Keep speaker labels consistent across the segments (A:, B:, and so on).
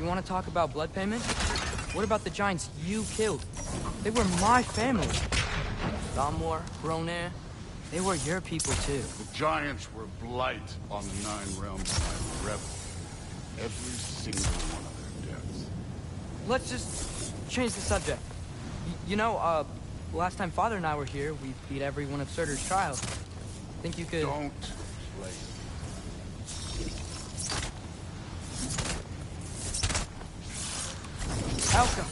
A: You want to talk about blood payment? What about the giants you killed? They were my family. Thamor, Ronair, they were your people too.
B: The giants were blight on the 9 realms by the rebels. Every single one of their deaths.
A: Let's just change the subject. You know, last time Father and I were here, we beat every one of Surtur's trials. Think you could...
B: Don't play.
A: Alka!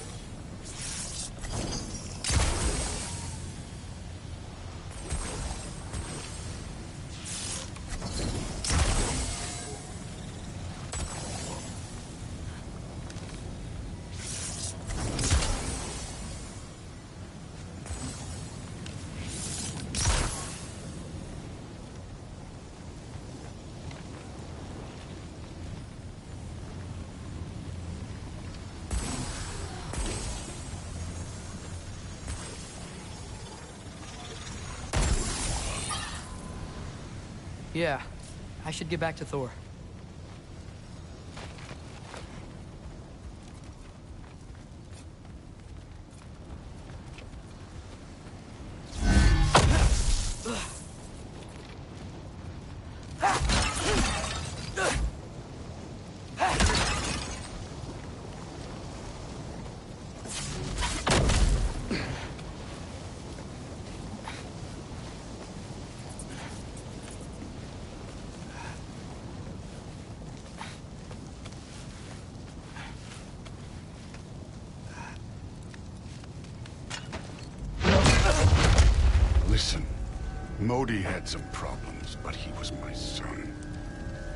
A: Yeah, I should get back to Thor.
B: Listen, Modi had some problems, but he was my son.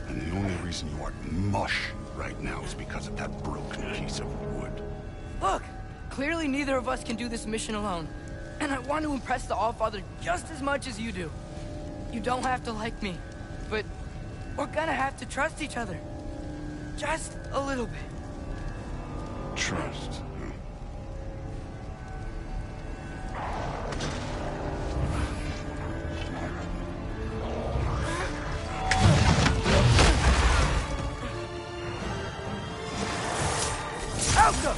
B: And the only reason you aren't mush right now is because of that broken piece of wood.
A: Look! Clearly neither of us can do this mission alone. And I want to impress the Allfather just as much as you do. You don't have to like me, but we're gonna have to trust each other. Just a little bit.
B: Trust, huh?
A: Alka!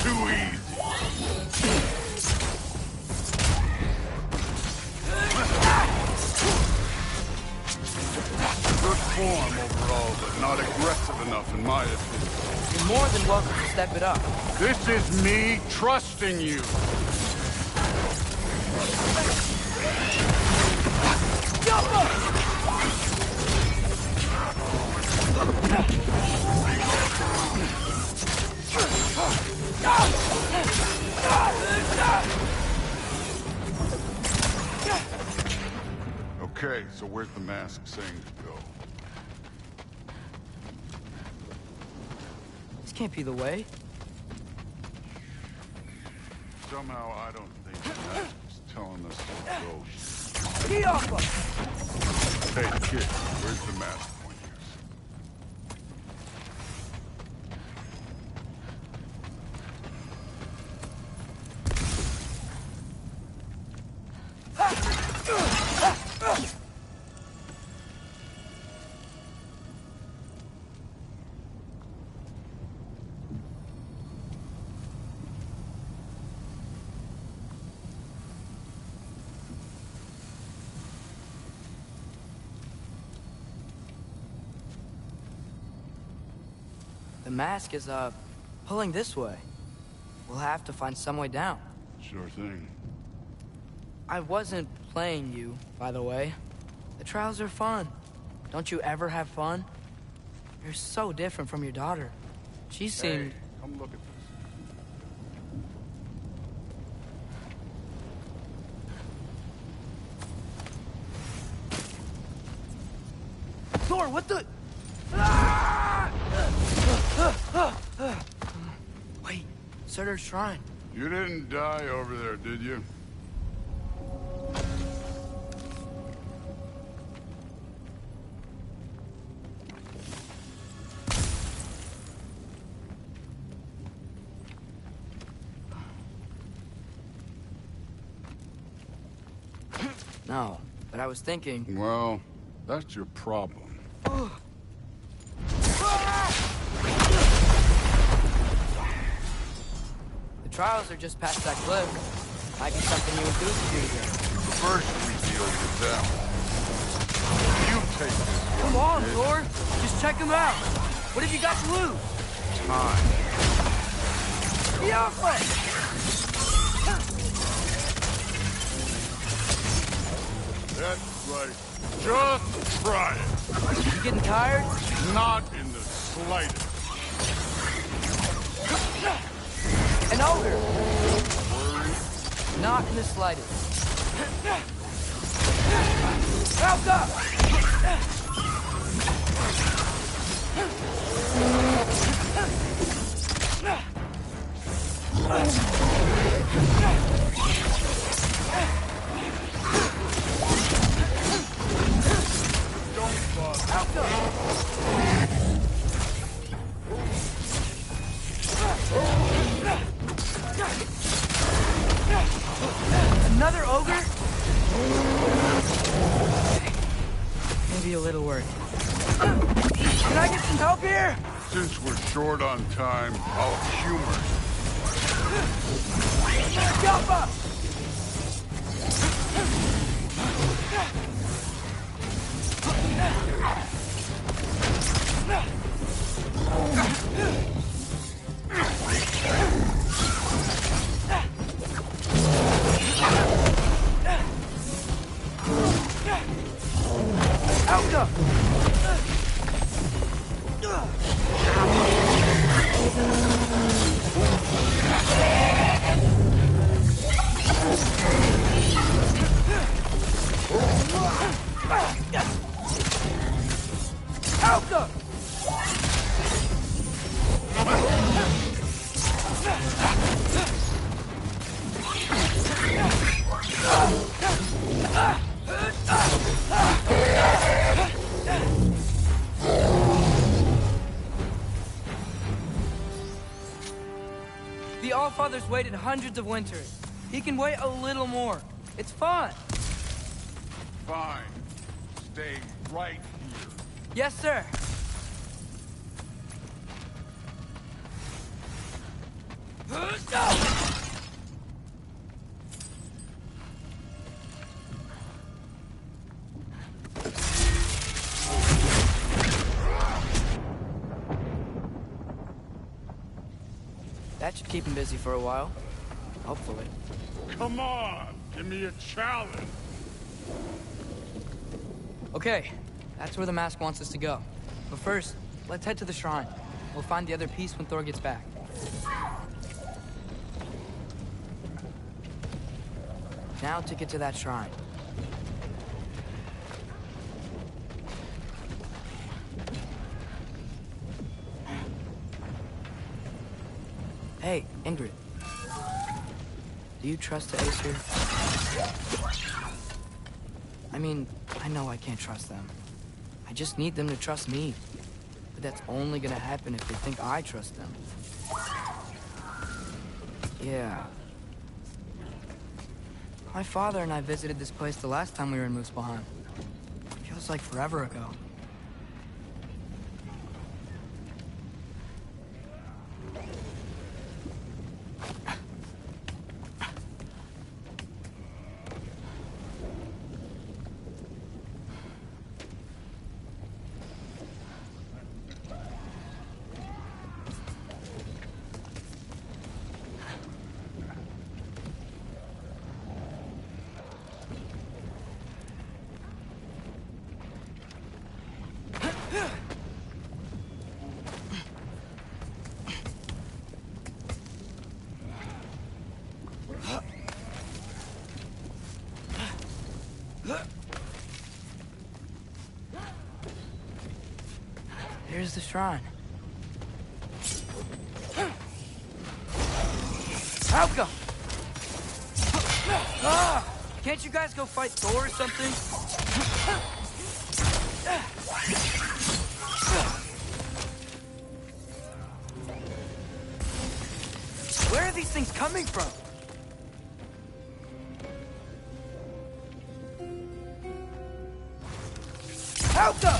B: Too easy. Good form overall, but not aggressive enough in my opinion.
A: You're more than welcome to step it up.
B: This is me trusting you. Okay, so where's the mask saying to go?
A: This can't be the way.
B: Somehow I don't think the mask is telling us to go. Hey, kid, where's the mask pointers?
A: The mask is, pulling this way. We'll have to find some way down.
B: Sure thing.
A: I wasn't playing you, by the way. The trials are fun. Don't you ever have fun? You're so different from your daughter. She seemed...
B: Hey, come look at this.
A: Thor, what the... Wait, Surtur's shrine.
B: You didn't die over there, did you?
A: No, but I was thinking...
B: Well, that's your problem.
A: The trials are just past that cliff. Might be something you and Goose do together.
B: First we deal with them. You take this.
A: Come on, Thor! Just check him out! What have you got to lose?
B: Time.
A: The Alpha!
B: That's right. Just try it.
A: You getting tired?
B: Not in the slightest.
A: An ogre! Not in the slightest. Help! Another ogre? Maybe a little work. Can I get some help here?
B: Since we're short on time, I'll humor
A: Jump up! The Allfather's waited hundreds of winters. He can wait a little more. It's fun.
B: Fine. Stay right here.
A: Yes, sir. That should keep him busy for a while. Hopefully.
B: Come on! Give me a challenge!
A: Okay, that's where the mask wants us to go. But first, let's head to the shrine. We'll find the other piece when Thor gets back. Now to get to that shrine. Hey, Ingrid. Do you trust the Aesir? I mean, I know I can't trust them. I just need them to trust me. But that's only gonna happen if they think I trust them. Yeah. My father and I visited this place the last time we were in Muspelheim. Feels like forever ago. Here's the shrine. Alka! Can't you guys go fight Thor or something? Where are these things coming from? Helga!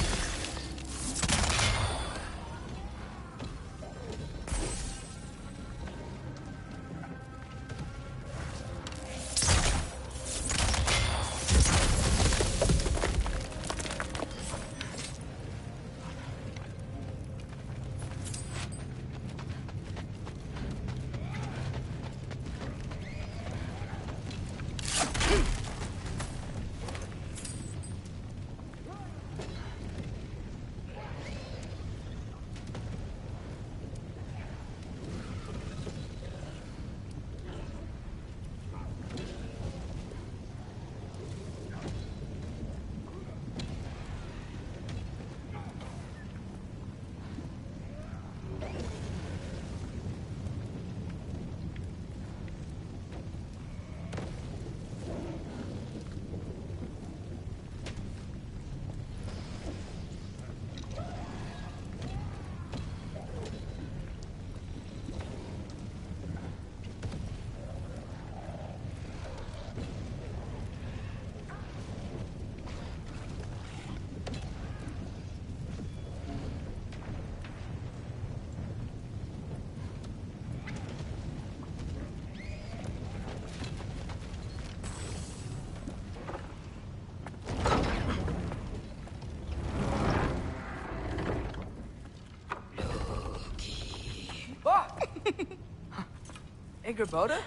A: Igra?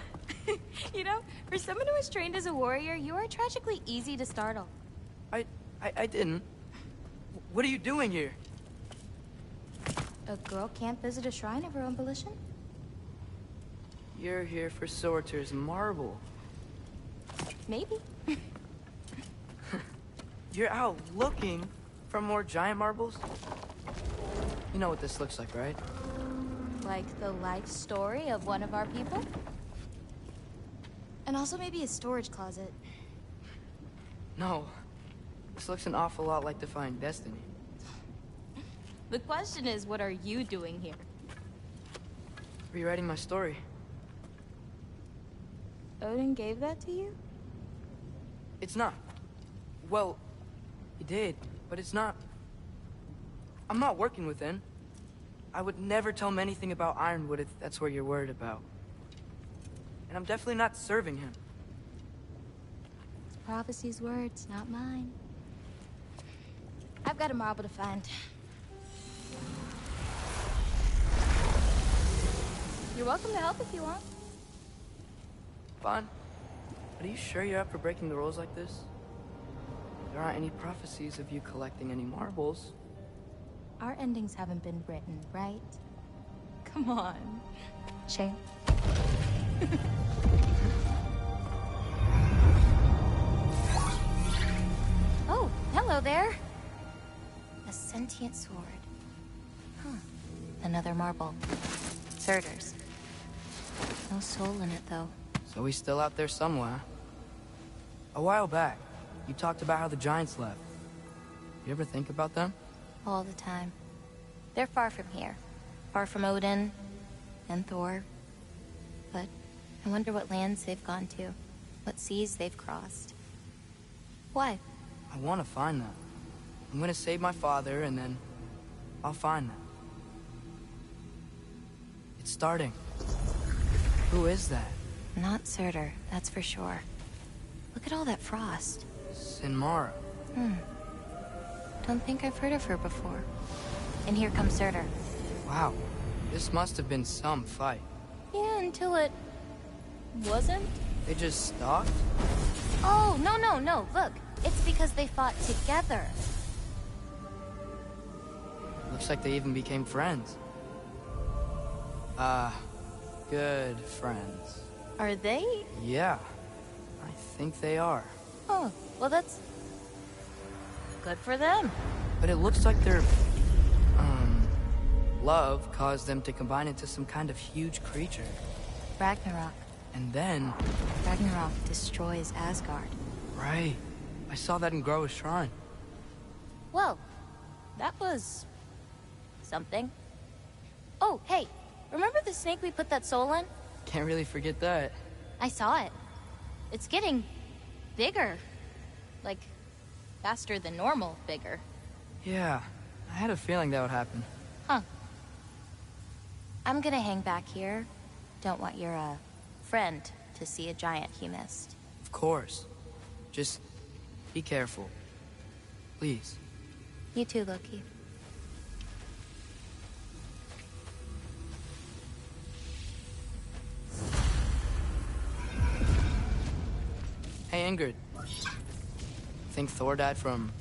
C: You know, for someone who was trained as a warrior, you are tragically easy to startle.
A: I didn't. What are you doing here?
C: A girl can't visit a shrine of her own volition?
A: You're here for Sorter's marble.
C: Maybe.
A: You're out looking for more giant marbles? You know what this looks like, right?
C: Like the life story of one of our people? And also maybe a storage closet.
A: No. This looks an awful lot like Defying Destiny.
C: The question is, what are you doing here?
A: Rewriting my story.
C: Odin gave that to you?
A: It's not. Well, he did, but it's not. I'm not working with him. I would never tell him anything about Ironwood if that's what you're worried about. And I'm definitely not serving him.
C: It's prophecy's words, not mine. I've got a marble to find. You're welcome to help if you want.
A: Fine. But are you sure you're up for breaking the rules like this? There aren't any prophecies of you collecting any marbles.
C: Our endings haven't been written, right? Come on. Shame. Oh, hello there. A sentient sword. Huh. Another marble. Surtur's. No soul in it, though.
A: So he's still out there somewhere. A while back, you talked about how the giants left. You ever think about them?
C: All the time. They're far from here. Far from Odin and Thor. But I wonder what lands they've gone to. What seas they've crossed. Why?
A: I want to find them. I'm gonna save my father, and then I'll find them. It's starting. Who is that?
C: Not Surtur, that's for sure. Look at all that frost.
A: Sinmara.
C: Don't think I've heard of her before. And here comes Surtur.
A: Wow. This must have been some fight.
C: Yeah, until it... wasn't?
A: They just stopped?
C: Oh, no. Look, it's because they fought together.
A: Looks like they even became friends. Good friends.
C: Are they?
A: Yeah. I think they are.
C: Oh, well that's... good for them.
A: But it looks like their... love caused them to combine into some kind of huge creature.
C: Ragnarok.
A: And then...
C: Ragnarok destroys Asgard.
A: Right. I saw that in Groa's shrine.
C: Well, that was... something. Oh, hey, remember the snake we put that soul in?
A: Can't really forget that.
C: I saw it. It's getting... bigger. Like, faster than normal bigger.
A: Yeah, I had a feeling that would happen.
C: Huh. I'm gonna hang back here. Don't want your, friend to see a giant he missed.
A: Of course. Just be careful. Please.
C: You too, Loki.
A: Hey, Ingrid. Think Thor died from...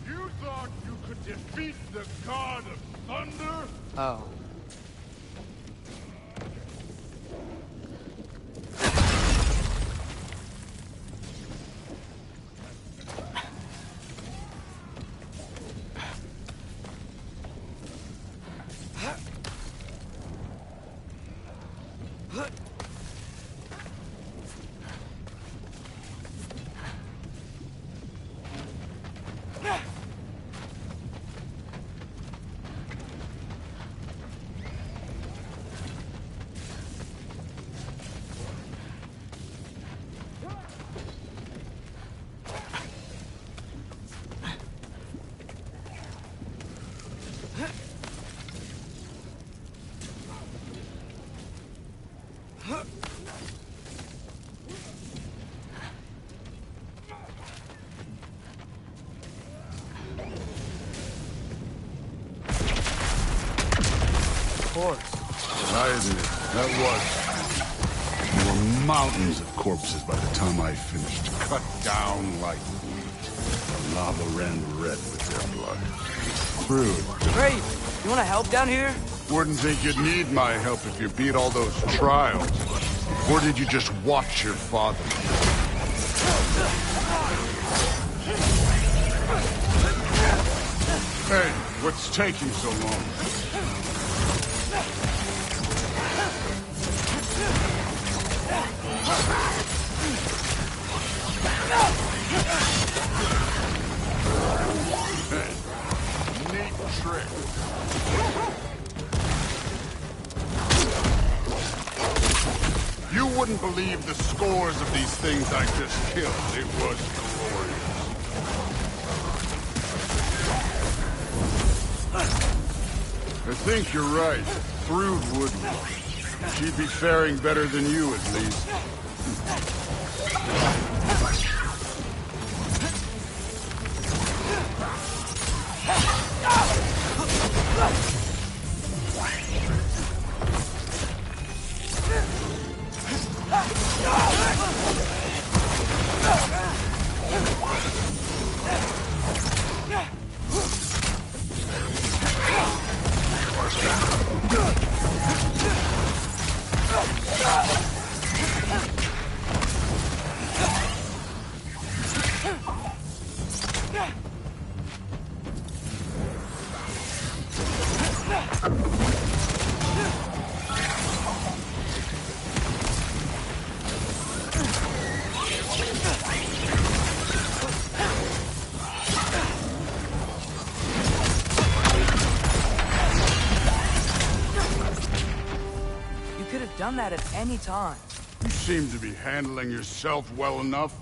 B: You thought you could defeat the god of thunder?
A: Oh.
B: Isn't it? That was. There were mountains of corpses by the time I finished. Cut down like wheat. The lava ran red with their blood. Crude.
A: Great! You wanna help down here?
B: Wouldn't think you'd need my help if you beat all those trials. Or did you just watch your father? Hey, what's taking so long? Neat trick. You wouldn't believe the scores of these things I just killed. It was glorious. I think you're right. Thrud wouldn't. She'd be faring better than you, at least.
A: Done that at any time.
B: You seem to be handling yourself well enough.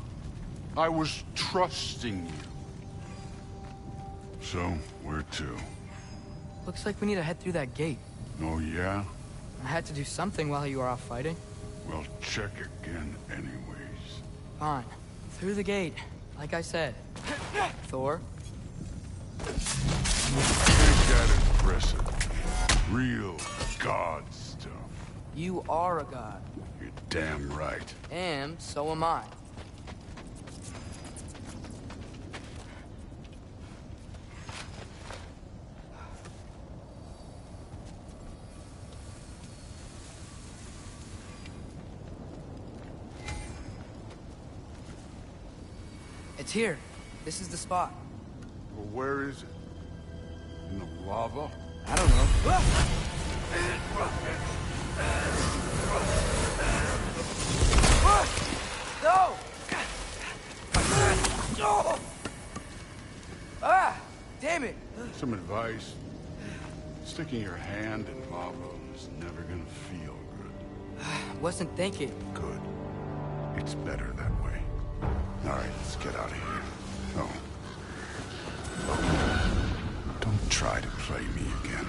B: I was trusting you. So, where to?
A: Looks like we need to head through that gate.
B: Oh, yeah?
A: I had to do something while you were off fighting.
B: Well, check again anyways.
A: Fine. Through the gate, like I said. Thor?
B: Ain't that impressive? Real god stuff.
A: You are a god.
B: You're damn right.
A: And so am I. It's here. This is the spot.
B: Well, where is it? In the lava?
A: I don't know. No! Ah! Damn it!
B: Some advice. Sticking your hand in lava is never gonna feel good.
A: Wasn't thinking.
B: Good. It's better that way. All right, let's get out of here. Oh. betray me again.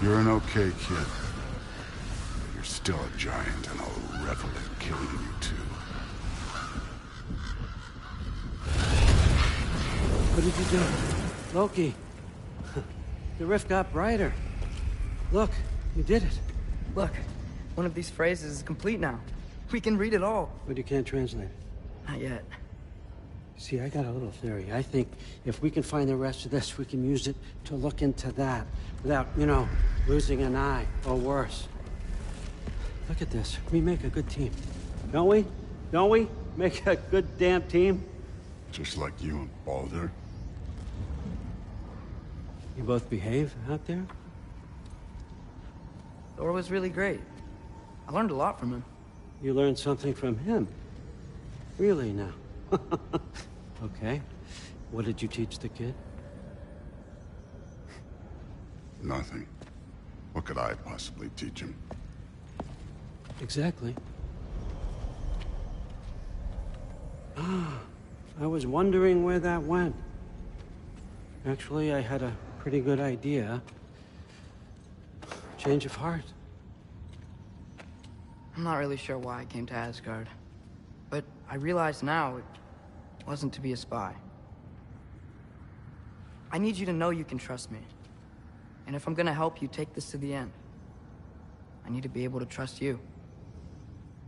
B: You're an okay kid. But you're still a giant, and I'll revel in killing you too.
D: What did you do? Loki. The rift got brighter. Look, you did it.
A: Look, one of these phrases is complete now. We can read it all.
D: But you can't translate it.
A: Not yet.
D: See, I got a little theory. I think if we can find the rest of this, we can use it to look into that without, you know, losing an eye or worse. Look at this. We make a good team. Don't we? Don't we? Make a good damn team?
B: Just like you and Baldur.
D: You both behave out there?
A: Thor was really great. I learned a lot from him.
D: You learned something from him? Really now? Okay. What did you teach the kid?
B: Nothing. What could I possibly teach him?
D: Exactly. Ah, I was wondering where that went. Actually, I had a pretty good idea. Change of heart.
A: I'm not really sure why I came to Asgard. But I realize now it wasn't to be a spy. I need you to know you can trust me. And if I'm gonna help you take this to the end, I need to be able to trust you.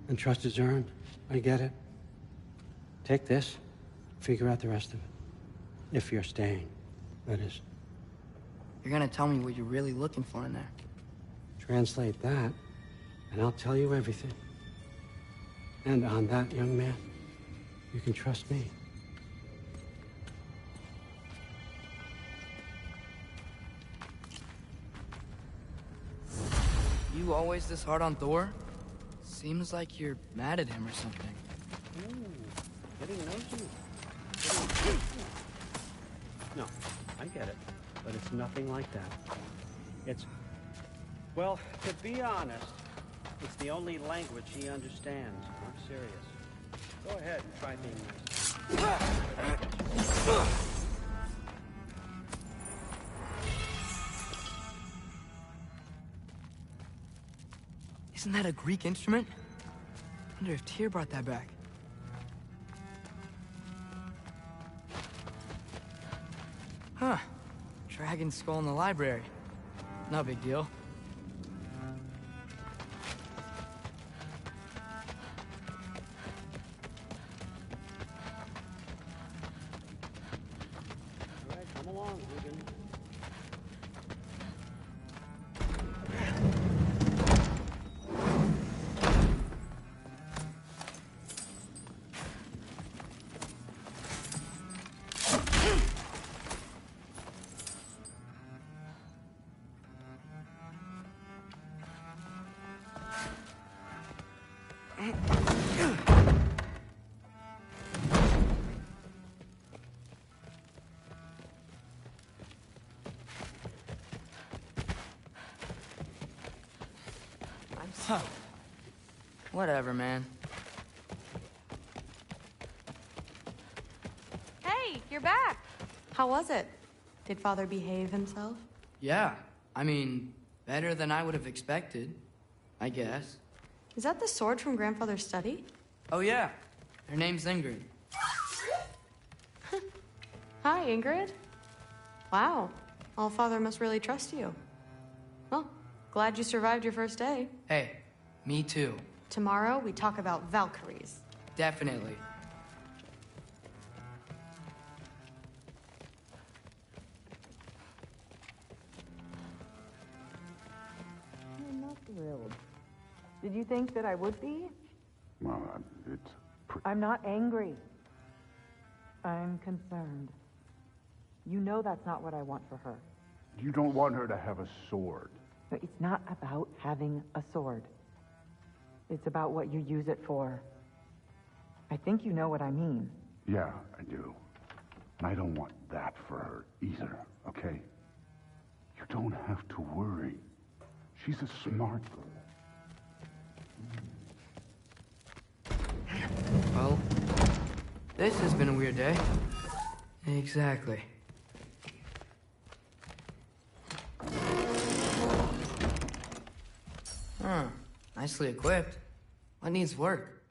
D: And trust is earned. I get it. Take this, figure out the rest of it. If you're staying, that is.
A: You're gonna tell me what you're really looking for in there.
D: Translate that, and I'll tell you everything. And on that, young man, you can trust me.
A: You always this hard on Thor? Seems like you're mad at him or something.
D: Getting nosy. No, I get it, but it's nothing like that. It's, well, to be honest, it's the only language he understands. I'm serious. Go ahead and try being nice.
A: Isn't that a Greek instrument? I wonder if Tyr brought that back. Huh. Dragon skull in the library. No big deal.
D: All right, come along, Hogan.
A: Huh. Whatever, man.
E: Hey, you're back. How was it? Did Father behave himself?
A: Yeah. I mean, better than I would have expected, I guess.
E: Is that the sword from Grandfather's study?
A: Oh, yeah. Her name's Ingrid.
E: Hi, Ingrid. Wow. Allfather must really trust you. Well, glad you survived your first day.
A: Hey, me too.
E: Tomorrow, we talk about Valkyries.
A: Definitely.
F: I'm not thrilled. Did you think that I would be?
B: Well, it's
F: I'm not angry. I'm concerned. You know that's not what I want for her.
B: You don't want her to have a sword.
F: No, it's not about having a sword. It's about what you use it for. I think you know what I mean.
B: Yeah, I do. And I don't want that for her either, okay? You don't have to worry. She's a smart girl.
A: Well, this has been a weird day. Exactly. nicely equipped. What needs work?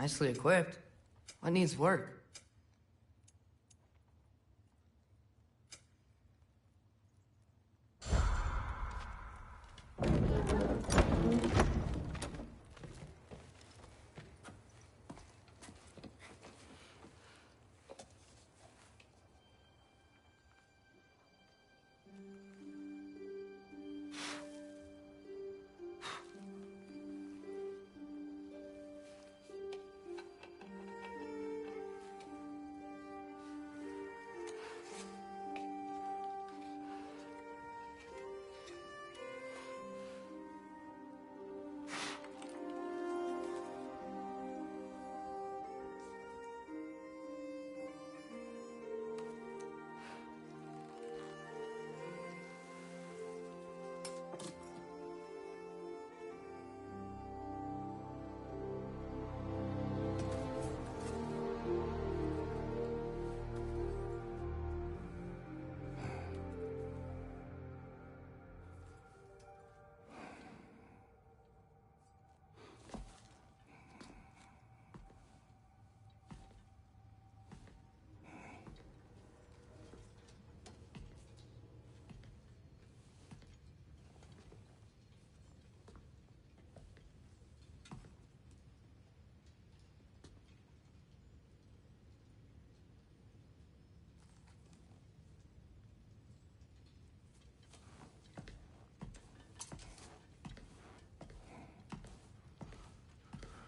A: Nicely equipped. What needs work?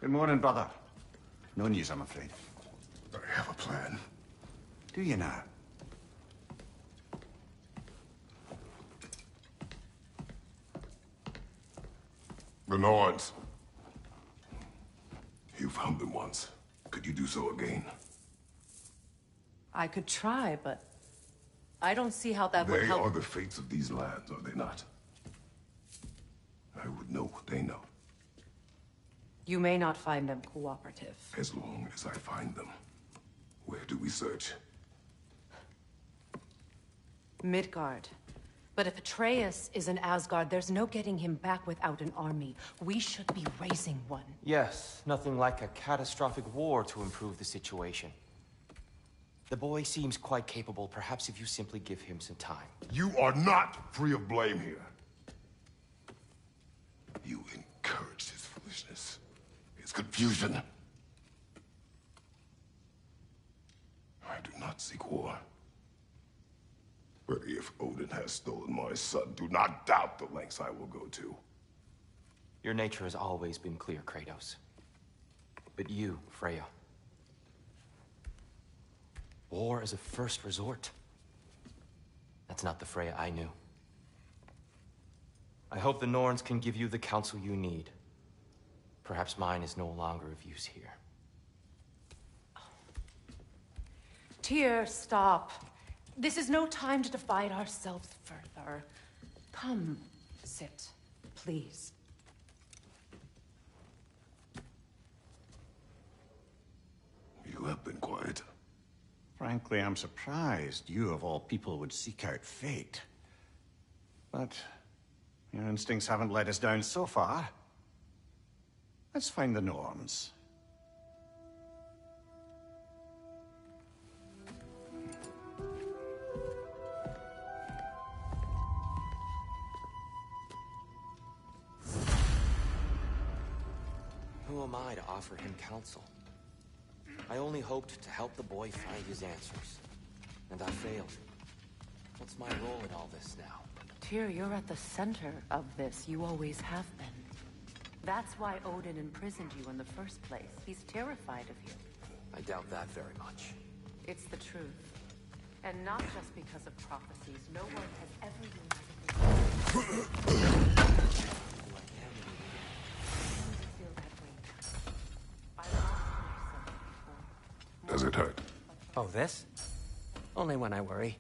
B: Good morning, brother. No news, I'm afraid. I have a plan. Do you now?
G: The Norns. You found them once. Could you do so again?
H: I could try, but I don't see how that would
G: They
H: help.
G: are the fates of these lands, are they not? I would know what they know.
H: You may not find them cooperative.
G: As long as I find them. Where do we search?
H: Midgard. But if Atreus is in Asgard, there's no getting him back without an army. We should be raising one.
I: Yes, nothing like a catastrophic war to improve the situation. The boy seems quite capable. Perhaps if you simply give him some time.
G: You are not free of blame here. You encouraged his foolishness. His confusion. I do not seek war. But if Odin has stolen my son, do not doubt the lengths I will go to.
I: Your nature has always been clear, Kratos. But you, Freya. War is a first resort. That's not the Freya I knew. I hope the Norns can give you the counsel you need. Perhaps mine is no longer of use here.
H: Tyr, stop. This is no time to divide ourselves further. Come, sit, please.
G: You have been quiet.
J: Freya, Frankly, I'm surprised you, of all people, would seek out fate. But your instincts haven't let us down so far. Let's find the Norns.
I: Who am I to offer him counsel? I only hoped to help the boy find his answers. And I failed. What's my role in all this now?
H: Tyr, you're at the center of this. You always have been. That's why Odin imprisoned you in the first place. He's terrified of you.
I: I doubt that very much.
H: It's the truth. And not just because of prophecies. No one has ever united.
G: Does it hurt?
D: Oh, this? Only when I worry.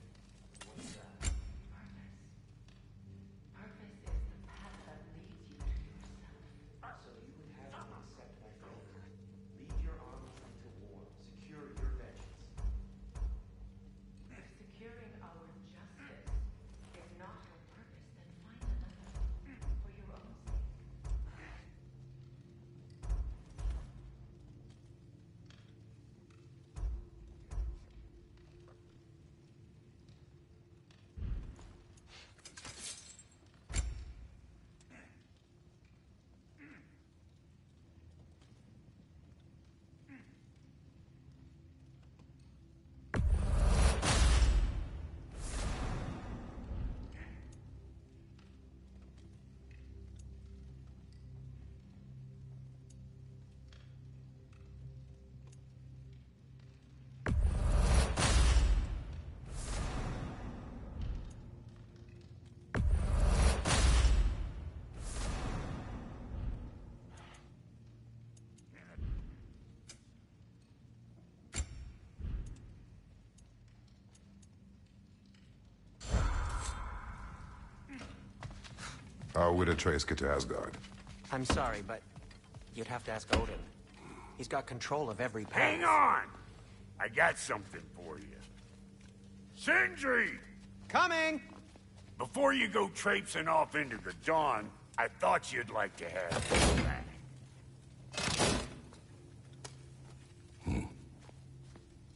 G: How would Atreus get to Asgard?
D: I'm sorry, but you'd have to ask Odin. He's got control of every path.
K: Hang on! I got something for you. Sindri!
D: Coming!
K: Before you go traipsing off into the dawn, I thought you'd like to have this back.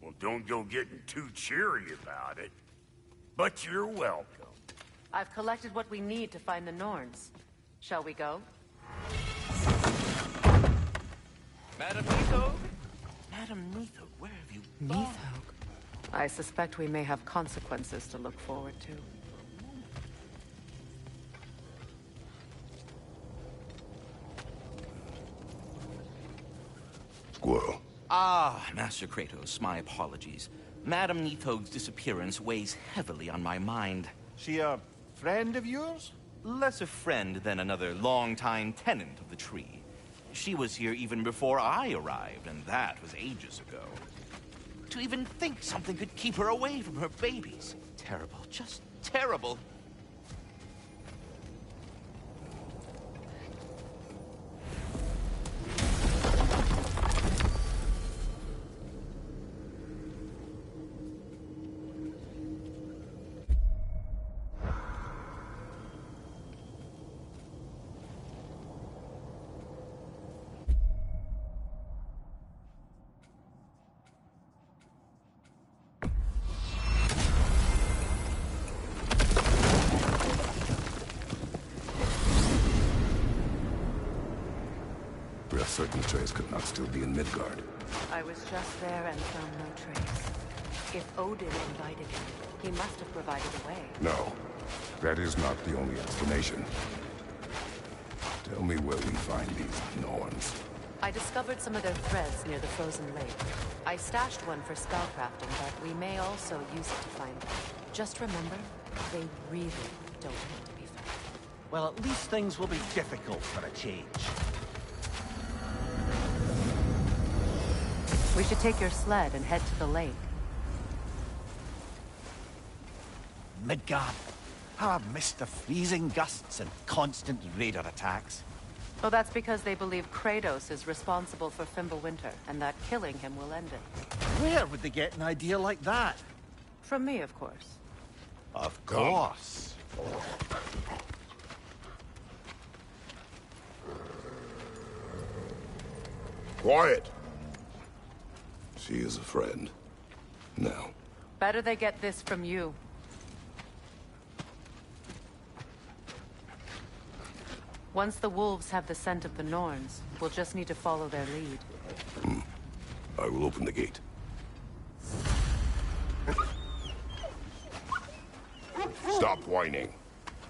K: Well, don't go getting too cheery about it. But you're welcome.
H: I've collected what we need to find the Norns. Shall we go?
L: Madam Nithog? Madam Nithog, where have you gone?
H: Nithog. I suspect we may have consequences to look forward to.
G: Squirrel.
L: Ah, Master Kratos, my apologies. Madam Nithog's disappearance weighs heavily on my mind.
J: She a friend of yours?
L: Less a friend than another longtime tenant of the tree. She was here even before I arrived, and that was ages ago. To even think something could keep her away from her babies. Terrible, just terrible.
G: We are certain Atreus could not still be in Midgard.
H: I was just there and found no trace. If Odin invited him, he must have provided a way.
G: No, that is not the only explanation. Tell me where we find these Norns.
H: I discovered some of their threads near the frozen lake. I stashed one for spellcrafting, but we may also use it to find them. Just remember, they really don't want to be found.
M: Well, at least things will be difficult for a change.
H: We should take your sled and head to the lake.
M: Midgard. How I've missed the freezing gusts and constant raider attacks.
H: Well, that's because they believe Kratos is responsible for Fimbulwinter, and that killing him will end it.
M: Where would they get an idea like that?
H: From me, of course.
M: Of course.
G: Quiet. She is a friend. Now.
H: Better they get this from you. Once the wolves have the scent of the Norns, we'll just need to follow their lead.
G: I will open the gate. Stop whining.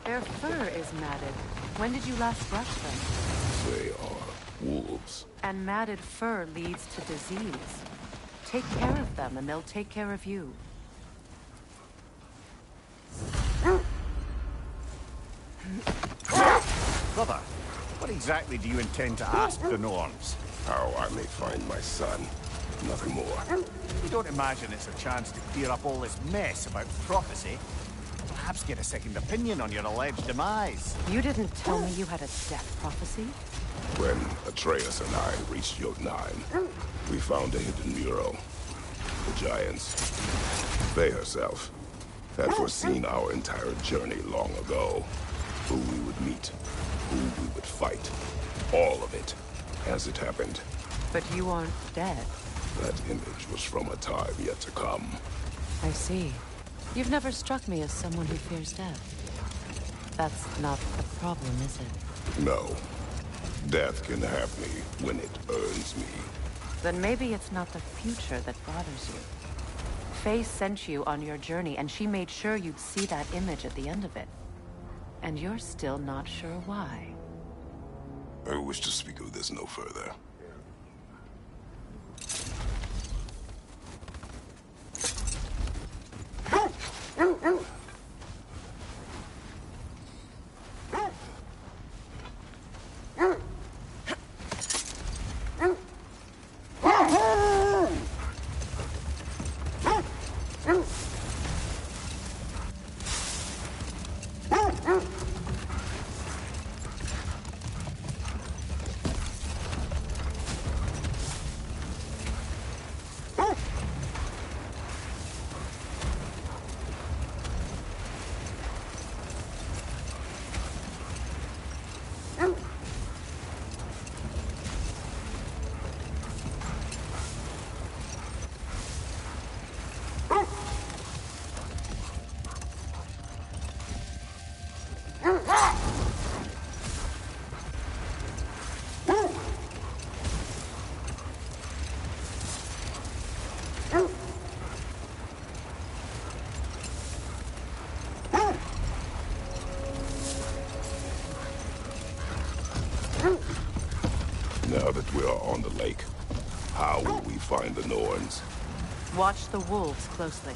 H: Their fur is matted. When did you last brush them?
G: They are wolves.
H: And matted fur leads to disease. Take care of them, and they'll take care of you.
M: Brother, what exactly do you intend to ask the Norns?
G: How I may find my son. Nothing more.
M: You don't imagine it's a chance to clear up all this mess about prophecy? Perhaps get a second opinion on your alleged demise.
H: You didn't tell me you had a death prophecy?
G: When Atreus and I reached Jotunheim, we found a hidden mural. The Giants, they herself, had foreseen our entire journey long ago. Who we would meet, who we would fight. All of it, as it happened.
H: But you aren't dead.
G: That image was from a time yet to come.
H: I see. You've never struck me as someone who fears death. That's not the problem, is it?
G: No. Death can have me when it earns me.
H: Then maybe it's not the future that bothers you. Faye sent you on your journey, and she made sure you'd see that image at the end of it. And you're still not sure why.
G: I wish to speak of this no further. Now that we are on the lake, how will we find the Norns?
H: Watch the wolves closely.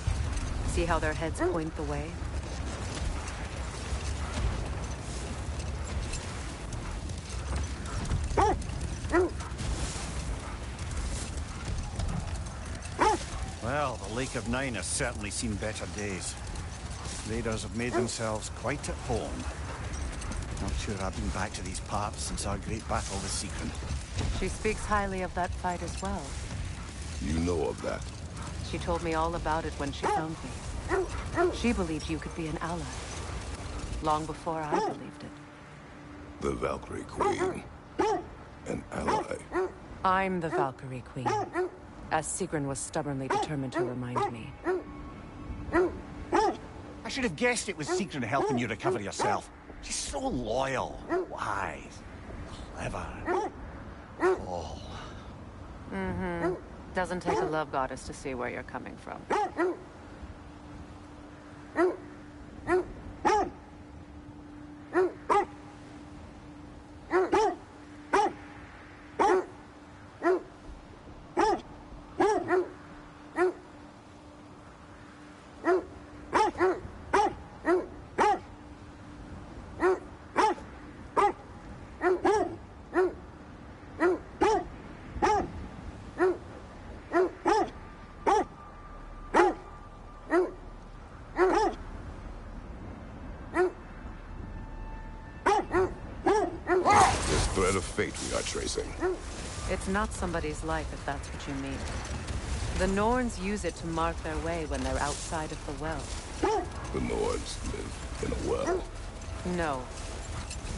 H: See how their heads point the way?
M: Well, the Lake of Nine has certainly seen better days. Raiders have made themselves quite at home. Not sure I've been back to these parts since our great battle with Sigrun.
H: She speaks highly of that fight as well.
G: You know of that?
H: She told me all about it when she found me. She believed you could be an ally. Long before I believed it.
G: The Valkyrie Queen. An ally.
H: I'm the Valkyrie Queen. As Sigrun was stubbornly determined to remind me.
M: I should have guessed it was Sigrun helping you recover yourself. She's so loyal, wise, clever. Oh.
H: Mm-hmm. Doesn't take a love goddess to see where you're coming from.
G: Thread of fate we are tracing.
H: It's not somebody's life, if that's what you mean. The Norns use it to mark their way when they're outside of the well.
G: The Nords live in a well.
H: No.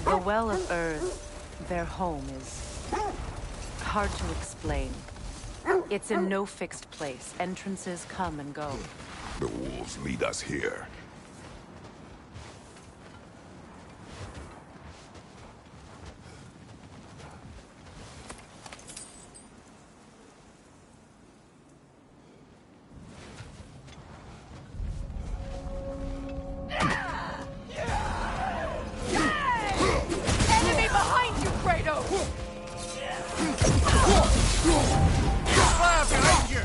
H: The Well of Earth, their home, is hard to explain. It's in no fixed place. Entrances come and go.
G: The wolves lead us here.
A: Enemy behind you, Kratos!
M: Fire behind you!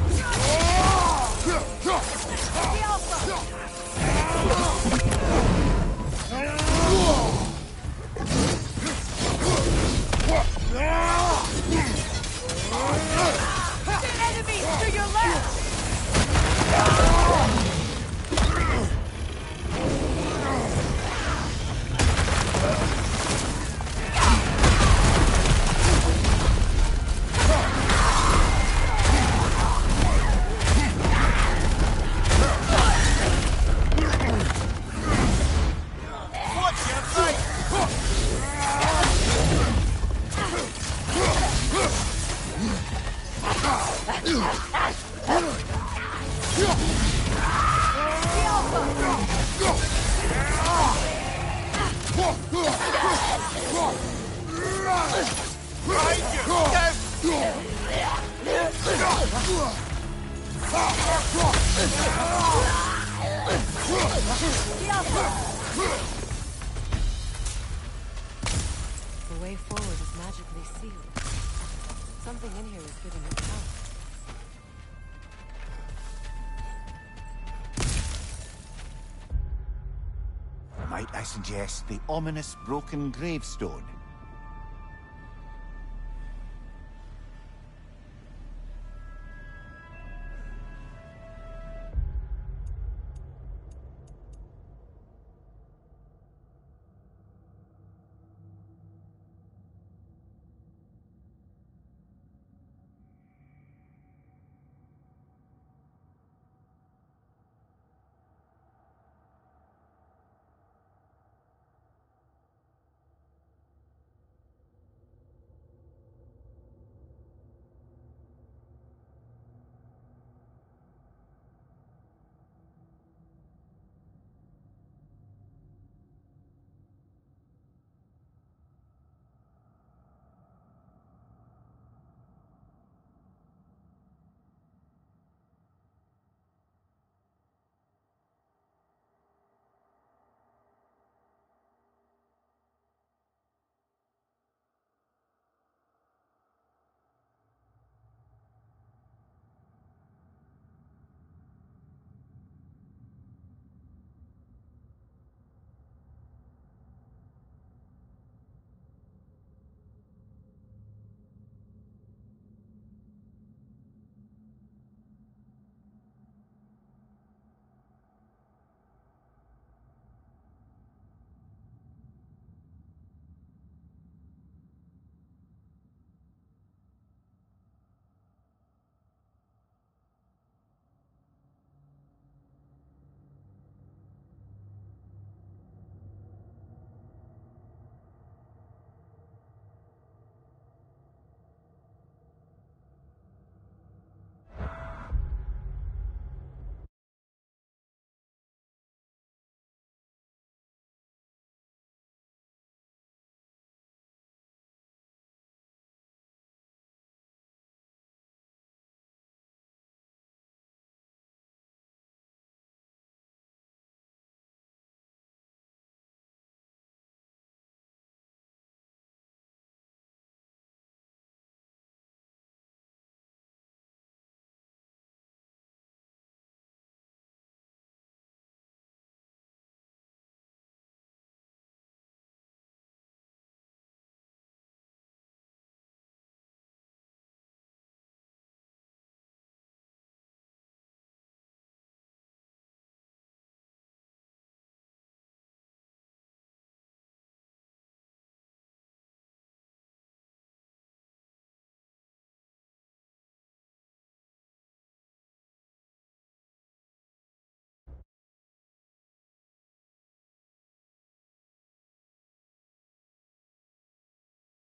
A: The Alpha! Enemy to your left!
H: The way forward is magically sealed. Something in here is giving it power.
M: Might I suggest the ominous broken gravestone?